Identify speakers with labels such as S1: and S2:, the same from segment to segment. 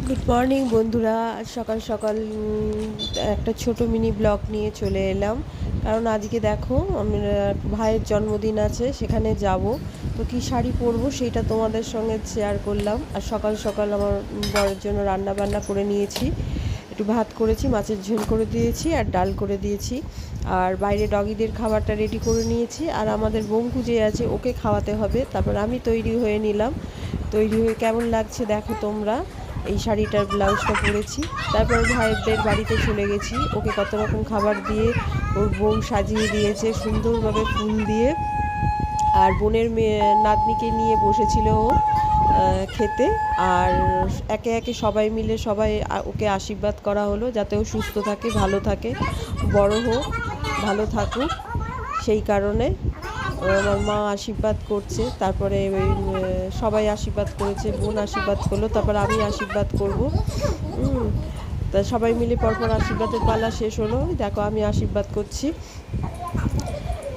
S1: Good morning বন্ধুরা। সকাল সকাল একটা ছোট মিনি ব্লগ নিয়ে চলে এলাম, কারণ আজকে দেখো আমার ভাইয়ের জন্মদিন আছে, সেখানে যাব। তো কী শাড়ি পরবো সেইটা তোমাদের সঙ্গে শেয়ার করলাম। আর সকাল সকাল আমার বরের জন্য রান্না বান্না করে নিয়েছি। একটু ভাত করেছি, মাছের ঝোল করে দিয়েছি আর ডাল করে দিয়েছি। আর বাইরে ডগিদের খাবারটা রেডি করে নিয়েছি। আর আমাদের বঙ্কু যে আছে ওকে খাওয়াতে হবে। তারপর আমি তৈরি হয়ে নিলাম। তৈরি হয়ে কেমন লাগছে দেখো তোমরা। এই শাড়িটার ব্লাউজটা পরেছি। তারপর ভাইদের বাড়িতে চলে গেছি। ওকে কত রকম খাবার দিয়ে ওর বউ সাজিয়ে দিয়েছে সুন্দরভাবে ফুল দিয়ে। আর বোনের মেয়ে নাতনিকে নিয়ে বসেছিল ও খেতে। আর একে একে সবাই মিলে ওকে আশীর্বাদ করা হলো, যাতে ও সুস্থ থাকে, ভালো থাকে, বড় হোক, ভালো থাকুক। সেই কারণে আমার মা আশীর্বাদ করছে। তারপরে ওই সবাই আশীর্বাদ করেছে, বোন আশীর্বাদ করলো, তারপর আমি আশীর্বাদ করব। তা সবাই মিলে পরপর আশীর্বাদের পালা শেষ হলো। দেখো আমি আশীর্বাদ করছি।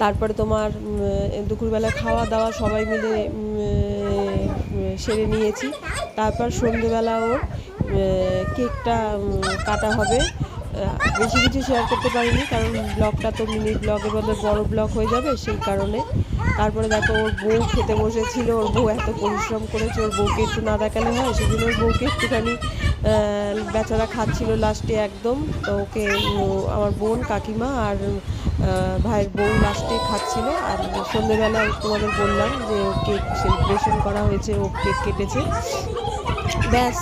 S1: তারপরে তোমার দুপুরবেলা খাওয়া দাওয়া সবাই মিলে সেরে নিয়েছি। তারপর সন্ধেবেলাও কেকটা কাটা হবে। বেশি কিছু শেয়ার করতে পারিনি, কারণ ব্লগটা তো মিনি ব্লগের মধ্যে বড় ব্লগ হয়ে যাবে, সেই কারণে। তারপরে দেখো ওর বউ খেতে বসেছিল। ওর বউ এত পরিশ্রম করেছে, ওর বউকে একটু না দেখালে হয়, সেদিন ওর বউকে একটুখানি বেচারা খাচ্ছিল লাস্টে একদম। তো ওকে আমার বোন, কাকিমা আর ভাইয়ের বউ লাস্টে খাচ্ছিল। আর সন্ধ্যেবেলা তোমাদের বললাম যে কেক সেলিব্রেশন করা হয়েছে, ও কেক কেটেছে, ব্যাস।